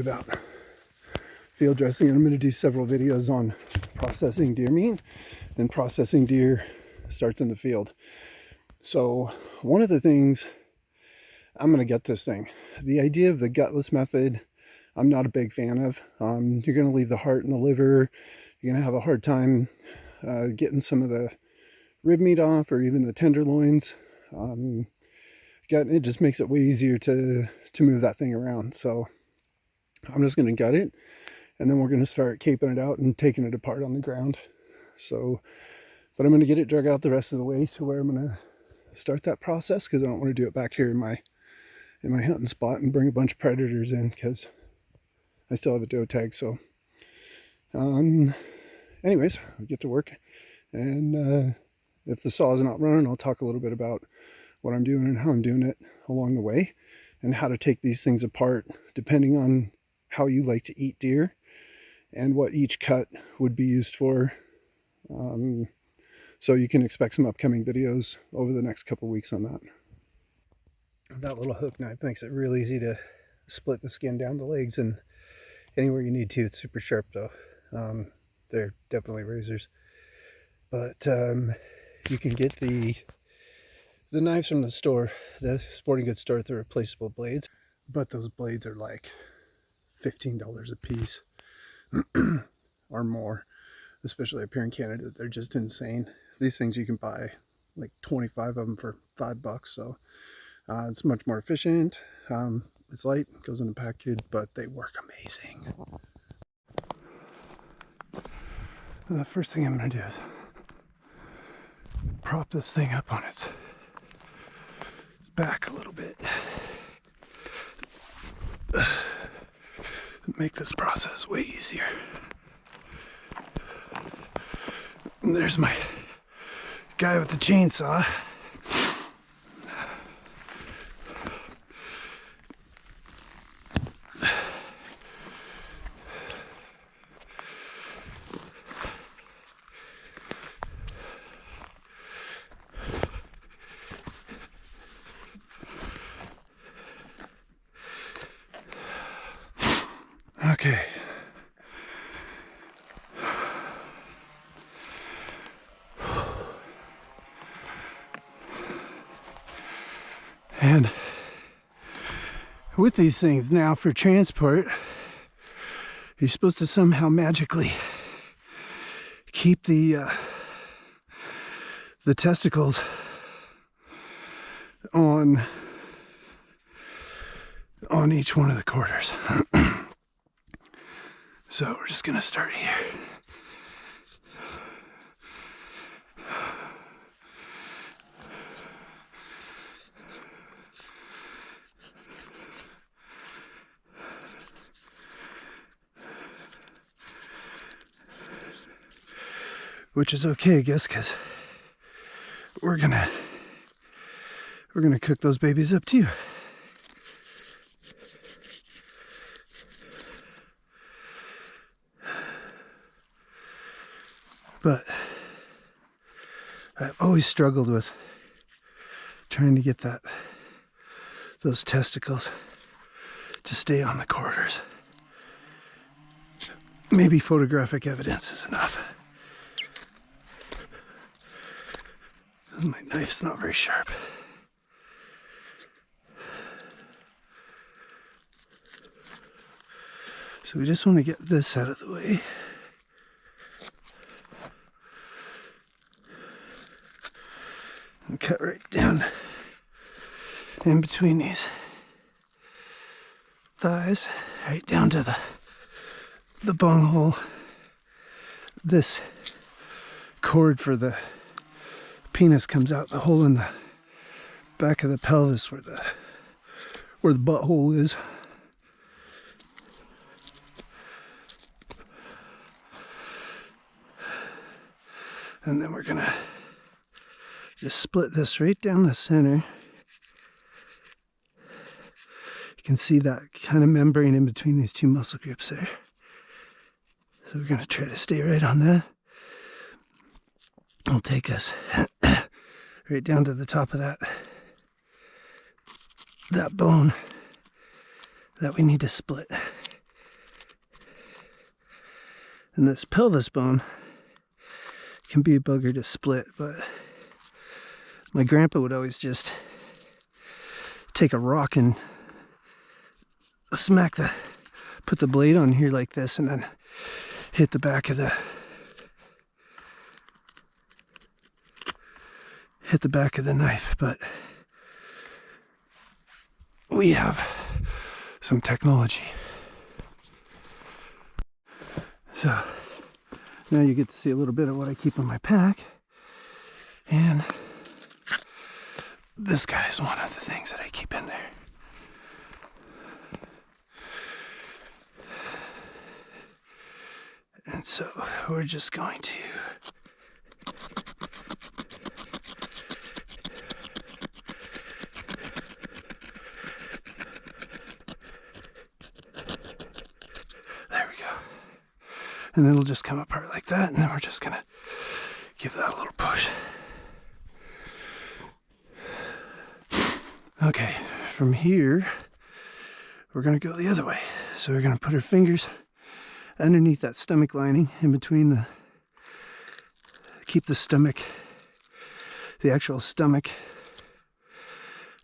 About field dressing, and I'm going to do several videos on processing deer meat, and processing deer starts in the field. So one of the things, I'm going to get this thing, the idea of the gutless method, I'm not a big fan of. You're going to leave the heart and the liver. You're going to have a hard time getting some of the rib meat off, or even the tenderloins. It just makes it way easier to move that thing around. So I'm just going to gut it, and then we're going to start caping it out and taking it apart on the ground. So, but I'm going to get it drug out the rest of the way to where I'm going to start that process, because I don't want to do it back here in my hunting spot and bring a bunch of predators in, because I still have a doe tag. So anyways, we get to work, and if the saw is not running, I'll talk a little bit about what I'm doing and how I'm doing it along the way, and how to take these things apart depending on how you like to eat deer and what each cut would be used for. So you can expect some upcoming videos over the next couple weeks on that. That little hook knife makes it real easy to split the skin down the legs and anywhere you need to. It's super sharp though. They're definitely razors. But you can get the knives from the store, the sporting goods store, the replaceable blades. But those blades are like $15 a piece or more, especially up here in Canada. They're just insane. These things you can buy like 25 of them for $5. So it's much more efficient. It's light, goes in a package, but they work amazing. The first thing I'm going to do is prop this thing up on its back a little bit. Make this process way easier. And there's my guy with the chainsaw. Okay. And with these things now for transport, you're supposed to somehow magically keep the testicles on each one of the quarters. So we're just gonna start here. Which is okay, I guess, because we're gonna cook those babies up too. But I've always struggled with trying to get those testicles to stay on the quarters. Maybe photographic evidence is enough. My knife's not very sharp. So we just want to get this out of the way. And cut right down in between these thighs, right down to the bung hole. This cord for the penis comes out the hole in the back of the pelvis where the butthole is. And then we're gonna just split this right down the center. You can see that kind of membrane in between these two muscle groups there. So we're gonna try to stay right on that. It'll take us right down to the top of that bone that we need to split. And this pelvis bone can be a bugger to split, but my grandpa would always just take a rock and put the blade on here like this, and then hit the back of the knife. But we have some technology. So now you get to see a little bit of what I keep in my pack. And this guy is one of the things that I keep in there. And so we're just going to there we go. And it'll just come apart like that, and then we're just gonna give that a little push. Okay, from here we're gonna go the other way. So we're gonna put our fingers underneath that stomach lining, in between keep the actual stomach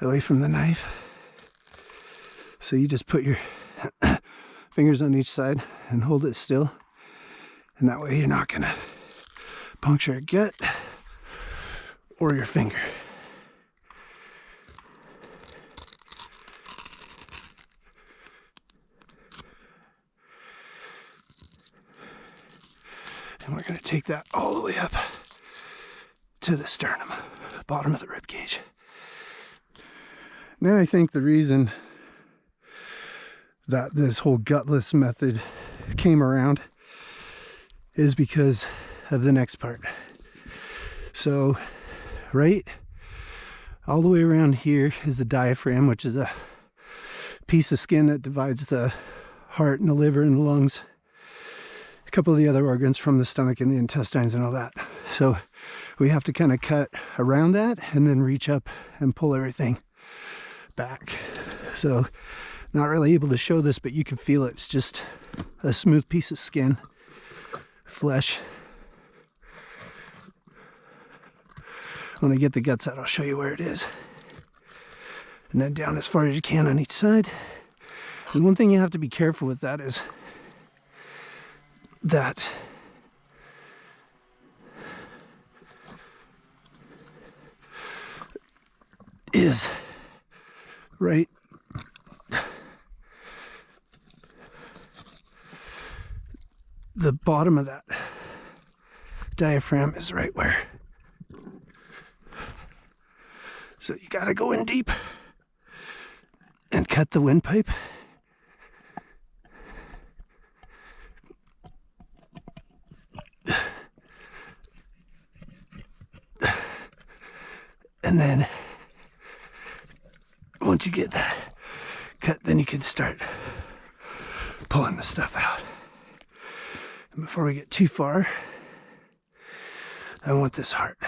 away from the knife. So you just put your fingers on each side and hold it still, and that way you're not gonna puncture a gut or your finger. And we're going to take that all the way up to the sternum, the bottom of the rib cage. Now I think the reason that this whole gutless method came around is because of the next part. So right all the way around here is the diaphragm, which is a piece of skin that divides the heart and the liver and the lungs, a couple of the other organs from the stomach and the intestines and all that. So we have to kind of cut around that and then reach up and pull everything back. So not really able to show this, but you can feel it. It's just a smooth piece of skin, flesh. When I get the guts out, I'll show you where it is. And then down as far as you can on each side. And one thing you have to be careful with that is that is right the bottom of that diaphragm is right where. So you gotta go in deep and cut the windpipe. And then once you get that cut, then you can start pulling the stuff out. And before we get too far, I want this heart.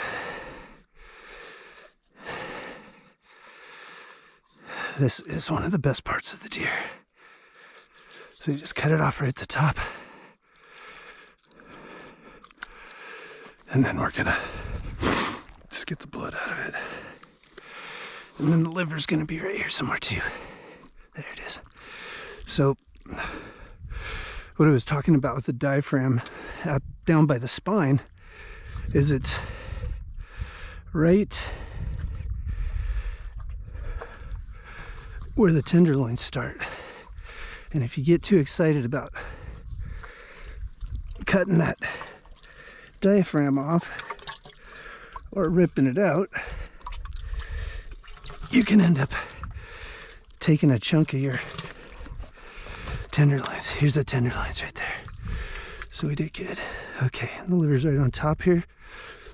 This is one of the best parts of the deer. So you just cut it off right at the top. And then we're gonna just get the blood out of it. And then the liver's gonna be right here somewhere too. There it is. So what I was talking about with the diaphragm down by the spine is it's right where the tenderloins start. And if you get too excited about cutting that diaphragm off or ripping it out, you can end up taking a chunk of your tenderloins. Here's the tenderloins right there. So we did good. Okay, the liver's right on top here.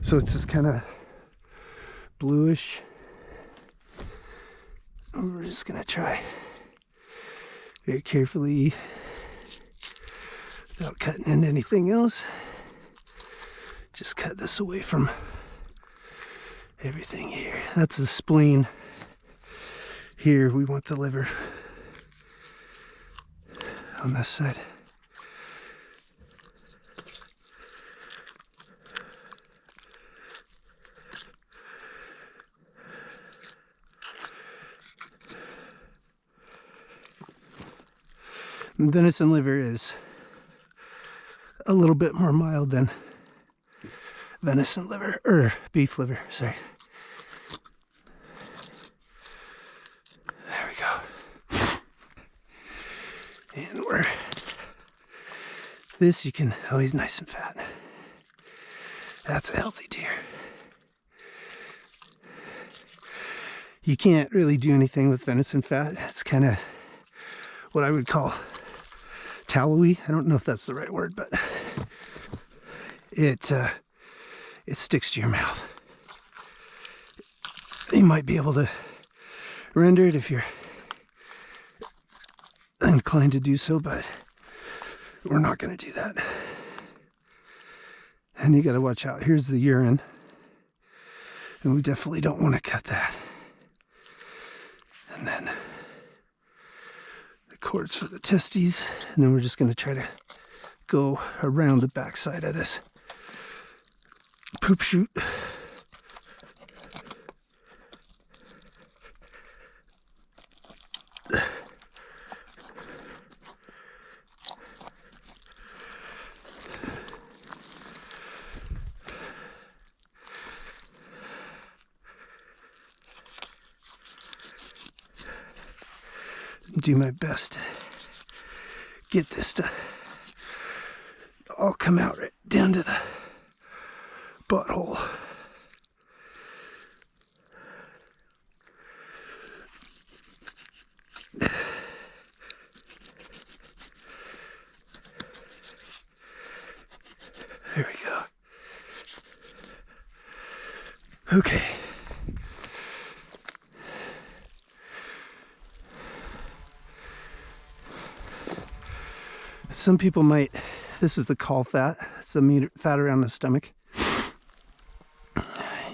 So it's this kind of bluish. And we're just gonna try very carefully, without cutting into anything else, just cut this away from everything here. That's the spleen. Here we want the liver on this side. And venison liver is a little bit more mild than venison liver, or beef liver, sorry. There we go. And this you can, oh, he's nice and fat. That's a healthy deer. You can't really do anything with venison fat. It's kind of what I would call tallowy. I don't know if that's the right word, but it sticks to your mouth. You might be able to render it if you're inclined to do so, but we're not going to do that. And you got to watch out. Here's the urine, and we definitely don't want to cut that. And then the cords for the testes, and then we're just going to try to go around the backside of this poop chute. Do my best to get this to all come out right down to the butthole. There we go. Okay. Some people might, this is the caul fat. It's the meat fat around the stomach.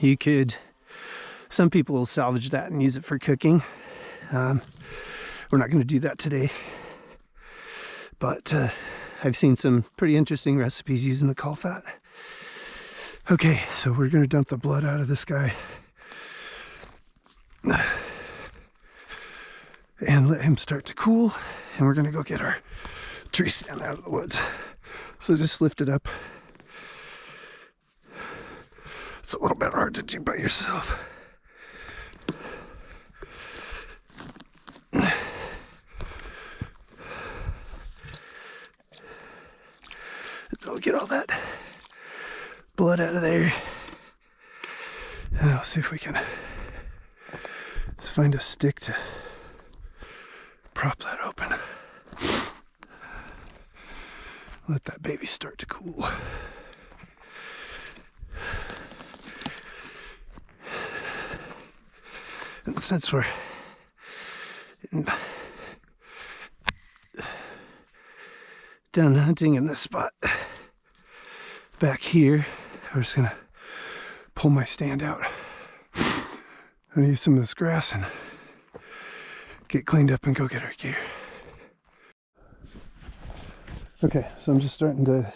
You could, some people will salvage that and use it for cooking. We're not going to do that today. But I've seen some pretty interesting recipes using the caul fat. Okay, so we're going to dump the blood out of this guy. And let him start to cool. And we're going to go get our tree stand out of the woods. So just lift it up. It's a little bit hard to do by yourself. Don't get all that blood out of there. And I'll see if we can just find a stick to prop that open. Let that baby start to cool. And since we're done hunting in this spot back here, we're just gonna pull my stand out. I'm gonna use some of this grass and get cleaned up and go get our gear. Okay, so I'm just starting to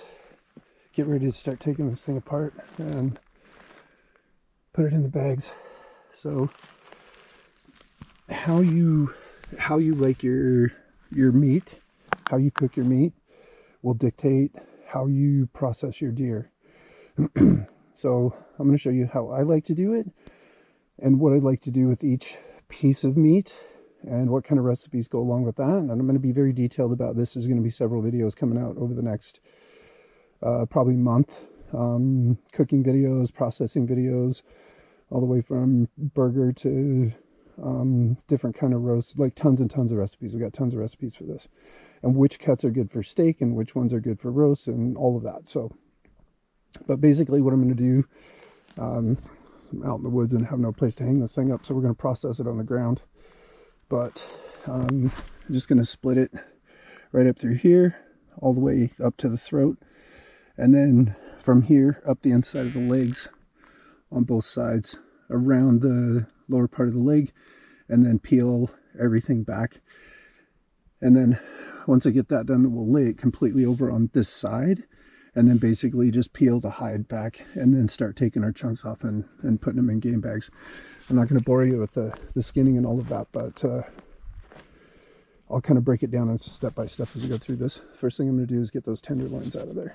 get ready to start taking this thing apart and put it in the bags. So how you like your meat, how you cook your meat will dictate how you process your deer. So I'm going to show you how I like to do it and what I like to do with each piece of meat and what kind of recipes go along with that. And I'm going to be very detailed about this. There's going to be several videos coming out over the next probably month. Cooking videos, processing videos, all the way from burger to different kind of roasts, like tons and tons of recipes. We got tons of recipes for this. And which cuts are good for steak and which ones are good for roast and all of that. So, but basically what I'm going to do, I'm out in the woods and have no place to hang this thing up. So we're going to process it on the ground. But I'm just going to split it right up through here, all the way up to the throat. And then from here up the inside of the legs on both sides, around the lower part of the leg, and then peel everything back. And then once I get that done, we'll lay it completely over on this side, and then basically just peel the hide back and then start taking our chunks off and putting them in game bags. I'm not going to bore you with the skinning and all of that, but I'll kind of break it down step by step as we go through this. First thing I'm going to do is get those tenderloins out of there.